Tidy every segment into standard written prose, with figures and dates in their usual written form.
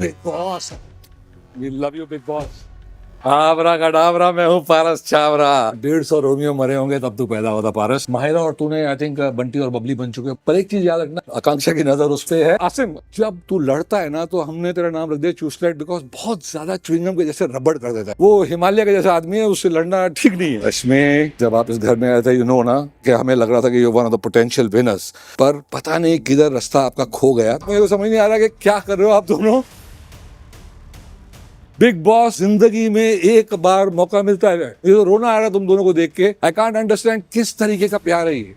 Big Boss, we love you Bigg Boss. Abracadabra, मैं हूँ पारस Chhabra. 150 Romeo मरे होंगे तब तू पैदा होता पारस। माहिरा और तूने आई थिंक बंटी और बबली बन चुके हो, पर एक चीज याद रखना, आकांक्षा की नजर उस पे है। आसिम, जब तू लड़ता है ना तो हमने तेरा नाम रख दिया चूसलेट, बिकॉज बहुत ज्यादा च्युइंगम के जैसे रबड़ कर देता है। वो हिमालय के जैसा आदमी है, उससे लड़ना ठीक नहीं है। इसमें जब आप इस घर में आए थे, यू नो ना, कि हमें लग रहा था कि you one of the potential winners, पर पता नहीं किधर रास्ता आपका खो गया। मेरे को समझ नहीं आ रहा कि क्या कर रहे हो आप दोनों। बिग बॉस जिंदगी में एक बार मौका मिलता है। ये तो रोना आ रहा है तुम दोनों को देख के। आई कांट अंडरस्टैंड किस तरीके का प्यार है ये।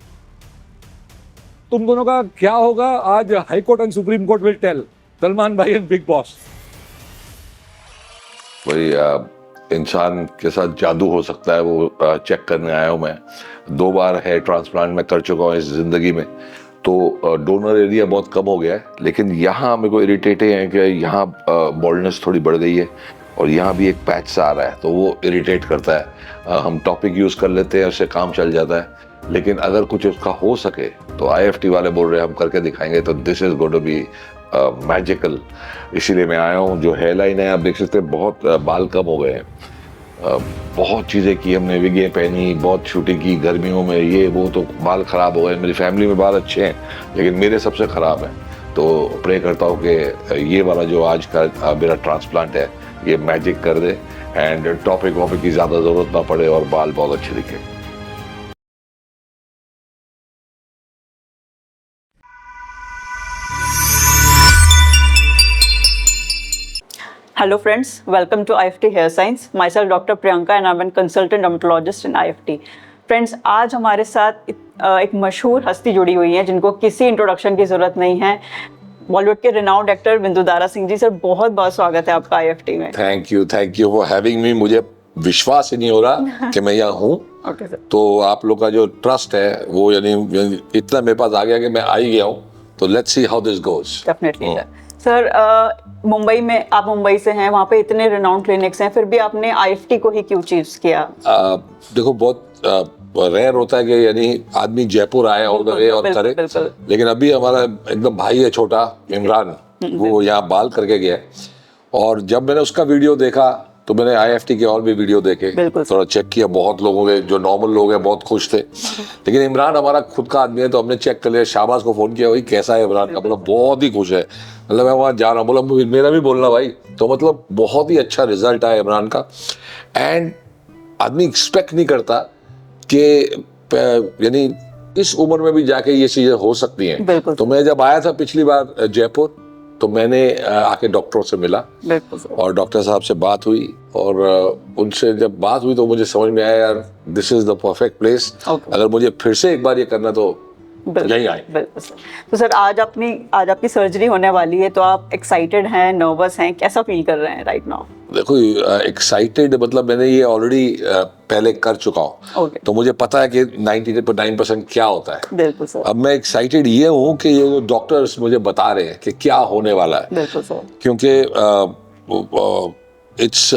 तुम दोनों का क्या होगा आज High Court and Supreme Court will tell. Salman भाई एंड बिग बॉस। वही इंसान के साथ जादू हो सकता है, वो चेक करने आया हूँ मैं। 2 बार हेयर ट्रांसप्लांट मैं कर चुका हूँ इस जिंदगी में, तो डोनर एरिया बहुत कम हो गया है। लेकिन यहाँ मेरे को इरिटेटिंग है कि यहाँ बॉल्डनेस थोड़ी बढ़ गई है और यहाँ भी एक पैच सा आ रहा है, तो वो इरिटेट करता है। हम टॉपिक यूज़ कर लेते हैं, उससे काम चल जाता है। लेकिन अगर कुछ उसका हो सके तो IFT वाले बोल रहे हैं हम करके दिखाएंगे, तो this is going to be magical. इसीलिए मैं आया हूँ। जो हेयरलाइन है आप देख सकते हैं, बहुत बाल कम हो गए हैं। बहुत चीज़ें की हमने, विगें पहनी, बहुत शूटिंग की गर्मियों में, ये वो, तो बाल ख़राब हो गए। मेरी फैमिली में बाल अच्छे हैं लेकिन मेरे सबसे ख़राब हैं। तो प्रे करता हूँ कि ये वाला जो आज का मेरा ट्रांसप्लांट है ये मैजिक कर दे एंड टॉपिक वॉपिक की ज़्यादा ज़रूरत ना पड़े और बाल बहुत अच्छे दिखे। Hello friends, welcome to IFT Hair Science. Myself Dr. Priyanka and I'm a consultant dermatologist in IFT. Friends, आज हमारे साथ एक मशहूर हस्ती जुड़ी हुई है जिनको किसी इंट्रोडक्शन की ज़रूरत नहीं है। बॉलीवुड के रिनाउंड एक्टर बिंदु दारा सिंह जी। सर, बहुत बहुत स्वागत है आपका IFT में। Thank you for having me. मुझे विश्वास ही नहीं हो रहा कि मैं यहाँ हूँ। Okay sir. तो आप लोग का जो ट्रस्ट है वो यानी इतना मेरे पास आ गया कि मैं आ ही गया हूँ। तो let's see how this goes. Definitely sir. Mumbai में, आप मुंबई से हैं, वहाँ पे इतने रिनाउंड क्लिनिक्स हैं, फिर भी आपने IFT को ही क्यों चूज किया? देखो, बहुत रेयर होता है कि यानी आदमी जयपुर आए और करे और करे। लेकिन अभी हमारा एकदम भाई है छोटा इमरान, वो यहाँ बाल करके गया। और जब मैंने उसका वीडियो देखा तो मैंने IFT के और भी वीडियो देखे, थोड़ा चेक किया। बहुत लोगों के जो नॉर्मल लोग हैं बहुत खुश थे, लेकिन इमरान हमारा खुद का आदमी है तो हमने चेक कर लिया। शाबाश को फोन किया, भाई कैसा है इमरान का, मतलब बहुत ही खुश है। मतलब मैं वहाँ जा रहा हूँ, बोला मेरा भी बोलना भाई। तो मतलब बहुत ही अच्छा रिजल्ट आया इमरान का। एंड आदमी एक्सपेक्ट नहीं करता कि यानी इस उम्र में भी जाके ये चीजें हो सकती हैं। तो मैं जब आया था पिछली बार जयपुर, तो मैंने आके डॉक्टरों से मिला और डॉक्टर साहब से बात हुई। और उनसे जब बात हुई तो मुझे समझ में आया, यार this is the perfect place. अगर मुझे फिर से एक बार ये करना तो यहीं आए। बिल्कुल सर। तो सर, आज आपकी सर्जरी होने वाली है, तो आप एक्साइटेड हैं, नर्वस हैं, कैसा फील कर रहे हैं राइट नाउ? देखो, एक्साइटेड मतलब मैंने ये ऑलरेडी पहले कर चुका हूँ। तो मुझे पता है कि 99% क्या होता है। बिल्कुल सर। अब मैं एक्साइटेड ये हूँ कि ये डॉक्टर्स मुझे बता रहे हैं कि क्या होने वाला है। बिल्कुल सर। क्योंकि इट्स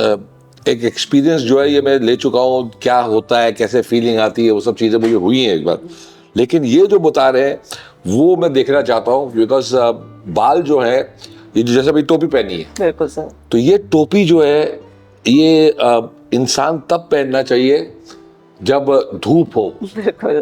एक एक्सपीरियंस जो है ये मैं ले चुका हूँ, क्या होता है, कैसे फीलिंग आती है, वो सब चीज़ें मुझे हुई हैं एक बार। लेकिन ये जो बता रहे हैं वो मैं देखना चाहता हूँ, बिकॉज बाल जो है, ये जो जैसे अभी टोपी पहनी है, बिल्कुल सर, तो ये टोपी जो है ये इंसान तब पहनना चाहिए जब धूप हो।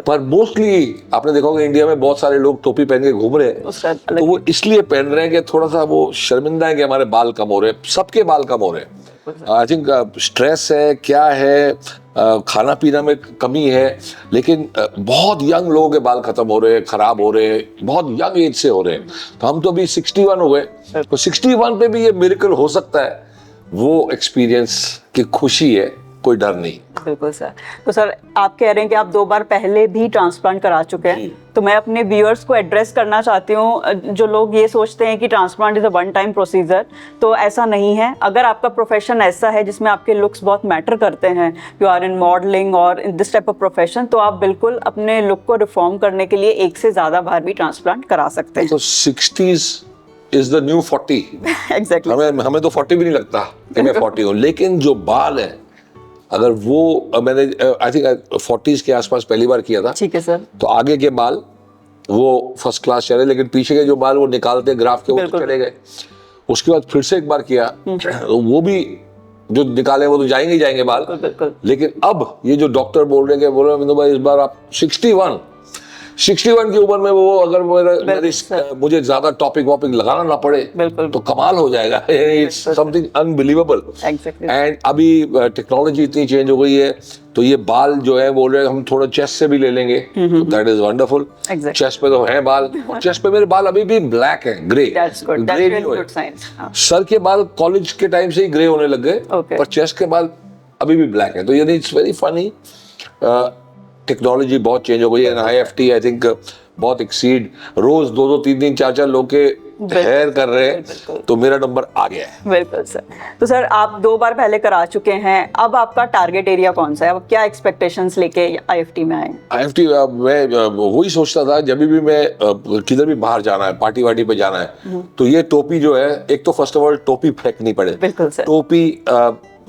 पर मोस्टली आपने देखा होगा इंडिया में बहुत सारे लोग टोपी पहन के घूम रहे हैं, तो वो इसलिए पहन रहे हैं कि थोड़ा सा वो शर्मिंदा है कि हमारे बाल कम हो रहे हैं। सबके बाल कम हो रहे हैं। आई थिंक स्ट्रेस है, क्या है, खाना पीना में कमी है। लेकिन बहुत यंग लोगों के बाल खत्म हो रहे हैं, खराब हो रहे हैं, बहुत यंग एज से हो रहे हैं। तो हम तो अभी 61 हो गए, तो 61 पे भी ये मिरेकल हो सकता है। वो एक्सपीरियंस की खुशी है, कोई डर नहीं। बिल्कुल सर। तो सर, आप कह रहे हैं कि आप 2 बार पहले भी ट्रांसप्लांट करा चुके हैं, तो मैं अपने व्यूअर्स को एड्रेस करना चाहती हूँ जो लोग ये सोचते हैं कि transplant is a one time procedure. तो ऐसा नहीं है। अगर आपका प्रोफेशन ऐसा है जिसमें आपके लुक्स बहुत मैटर करते हैं, यू आर इन मॉडलिंग और in this type of profession, तो आप बिल्कुल अपने लुक को रिफॉर्म करने के लिए 1 से ज़्यादा बार भी ट्रांसप्लांट करा सकते हैं। तो 60s is the new 40। Exactly. हमें तो 40 भी नहीं लगता कि मैं 40 हूँ। लेकिन जो बाल है, अगर वो मैंने आई थिंक 40s के आसपास पहली बार किया था। ठीक है सर। तो आगे के बाल वो फर्स्ट क्लास चले, लेकिन पीछे के जो बाल वो निकालते ग्राफ के वो तो चले गए। उसके बाद फिर से एक बार किया, तो वो भी जो निकाले वो तो जाएंगे ही जाएंगे बाल। बिल्कुल। लेकिन अब ये जो डॉक्टर बोल रहे हैं, बोल रहे हैं भाई इस बार आप 61 की उम्र में वो अगर मुझे ज्यादा टॉपिक वॉपिक लगाना ना पड़े तो कमाल हो जाएगा। It's something unbelievable. एंड अभी टेक्नोलॉजी इतनी चेंज हो गई है, तो ये बाल जो है बोल रहे हैं हम थोड़ा चेस्ट से भी ले लेंगे, दैट इज वंडरफुल। चेस्ट पे तो है बाल, चेस्ट पे मेरे बाल अभी भी ब्लैक है, ग्रे नहीं हुए। सर के बाल कॉलेज के टाइम से ही ग्रे होने लग गए, पर चेस्ट के बाल अभी भी ब्लैक है। तो यानी इट्स वेरी फनी, टेक्नोलॉजी बहुत चेंज हो गई है। IFT आई थिंक बहुत एक्सीड, रोज 2-2, 3-3, 4-4 लोग के हेयर कर रहे हैं, तो मेरा नंबर आ गया है। बिल्कुल सर। तो सर आप 2 बार पहले करा चुके हैं, अब आपका टारगेट एरिया कौन सा है? अब क्या एक्सपेक्टेशंस लेके IFT में आए? IFT मैं वही सोचता था, जब भी मैं किधर भी बाहर जाना है, पार्टी वार्टी पे जाना है, तो ये टोपी जो है, एक तो फर्स्ट ऑफ ऑल टोपी फेंकनी पड़े। बिल्कुल सर। टोपी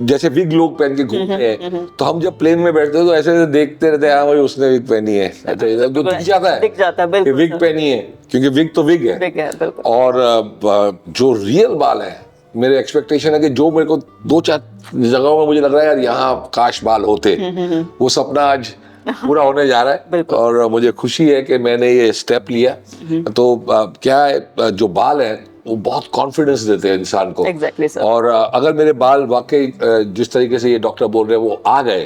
जैसे विग लोग पहन के घूमते हैं, तो हम जब प्लेन में बैठते हैं तो ऐसे देखते रहते हैं, हाँ भाई उसने विग पहनी है, तो दिख जाता है बिल्कुल विग पहनी है, क्योंकि विग तो विग है। बिल्कुल। और जो रियल बाल है, मेरे एक्सपेक्टेशन है कि जो मेरे को 2-4 जगहों में मुझे लग रहा है यार यहाँ काश बाल होते, वो सपना आज पूरा होने जा रहा है। और मुझे खुशी है कि मैंने ये स्टेप लिया। तो क्या है, जो बाल है वो बहुत कॉन्फिडेंस देते हैं इंसान को। Exactly, sir. और अगर मेरे बाल वाकई जिस तरीके से ये डॉक्टर बोल रहे हैं वो आ गए,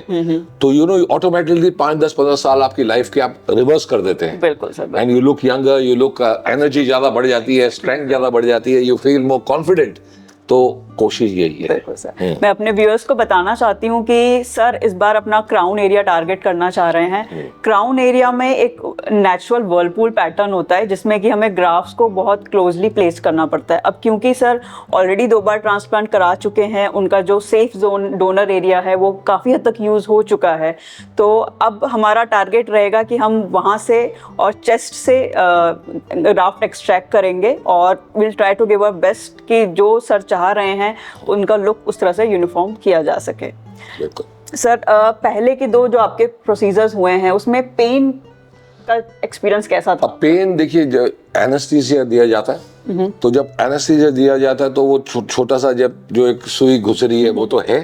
तो ऑटोमेटिकली 5-10-15 साल आपकी लाइफ के आप रिवर्स कर देते हैं। बिल्कुल sir. And you look younger, you look energy ज्यादा बढ़ जाती है, स्ट्रेंथ ज्यादा बढ़ जाती है, यू फील मोर कॉन्फिडेंट। तो कोशिश यही है। बिल्कुल सर। मैं अपने व्यूअर्स को बताना चाहती हूँ कि सर इस बार अपना क्राउन एरिया टारगेट करना चाह रहे हैं। क्राउन एरिया में एक नेचुरल व्हर्लपूल पैटर्न होता है, जिसमें कि हमें ग्राफ्स को बहुत क्लोजली प्लेस करना पड़ता है। अब क्योंकि सर ऑलरेडी 2 बार ट्रांसप्लांट करा चुके हैं, उनका जो सेफ जोन डोनर एरिया है वो काफ़ी हद तक यूज़ हो चुका है, तो अब हमारा टारगेट रहेगा कि हम वहाँ से और चेस्ट से ग्राफ्ट एक्सट्रैक्ट करेंगे, और will try to give a best कि जो सर चाह रहे हैं उनका लुक उस तरह से यूनिफॉर्म किया जा सके। सर पहले के 2 जो आपके प्रोसीजर्स हुए हैं उसमें पेन का एक्सपीरियंस कैसा था? पेन देखिए, एनेस्थीसिया दिया जाता है, तो जब एनेस्थीसिया दिया जाता है तो वो छोटा सा जब जो एक सुई घुस रही है वो तो है,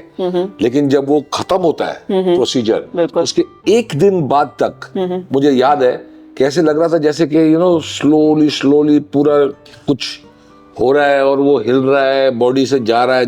लेकिन जब वो खत्म होता है प्रोसीजर, उसके 1 दिन बाद तक मुझे याद है कैसे लग रहा था जैसे कि स्लोली पूरा कुछ हो रहा है और वो हिल रहा है, बॉडी से जा रहा है,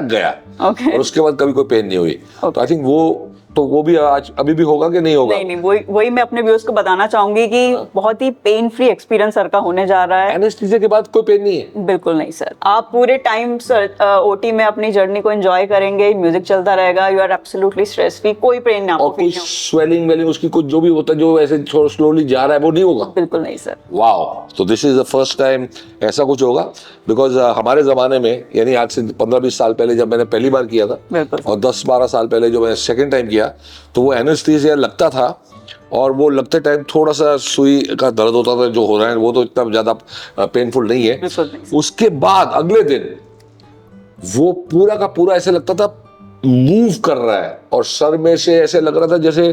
गया। और उसके बाद कभी कोई पेन नहीं हुई। तो आई थिंक वो भी आज अभी भी होगा कि नहीं होगा? नहीं, वही मैं अपने व्यूअर्स को बताना चाहूंगी कि बहुत ही पेन फ्री एक्सपीरियंस सर का होने जा रहा है। एनेस्थीसिया के बाद कोई पेन नहीं है? बिल्कुल नहीं सर। आप पूरे टाइम सर OT में अपनी जर्नी को एंजॉय करेंगे, म्यूजिक चलता रहेगा, you are absolutely stress free, कोई पेन ना। और कुछ स्वेलिंग वेलिंग उसकी कुछ जो भी होता है जो ऐसे स्लोली जा रहा है वो नहीं होगा? बिल्कुल नहीं सर। वाओ, तो this is the first time ऐसा कुछ होगा, बिकॉज हमारे जमाने में यानी आज से 15-20 साल पहले जब मैंने पहली बार किया था, और 10-12 साल पहले जो मैंने सेकेंड टाइम किया, तो वो एनेस्थीसिया लगता था, और वो लगते टाइम थोड़ा सा सुई का दर्द होता था, जो हो रहा है वो तो इतना ज्यादा पेनफुल नहीं है। उसके बाद अगले दिन वो पूरा का पूरा ऐसे लगता था मूव कर रहा है, और सर में से ऐसे लग रहा था जैसे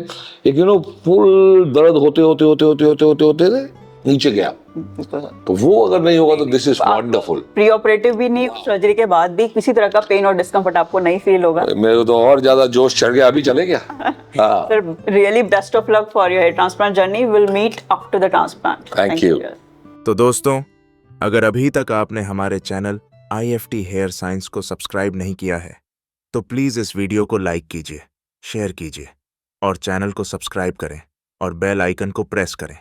एक फुल दर्द होते नीचे गया। तो वो अगर नहीं होगा तो this is wonderful. Pre operative भी नहीं, सर्जरी के बाद भी किसी तरह का पेन और डिस्कम्फर्ट आपको नहीं फील होगा? मेरे तो और ज्यादा जोश चढ़ गया, अभी चले क्या? Sir really best of luck for your hair transplant journey, will meet after the transplant. Thank you. तो दोस्तों, अगर अभी तक आपने हमारे चैनल IFT हेयर साइंस को सब्सक्राइब नहीं किया है तो प्लीज इस वीडियो को लाइक कीजिए, शेयर कीजिए और चैनल को सब्सक्राइब करें और बेल आइकन को प्रेस करें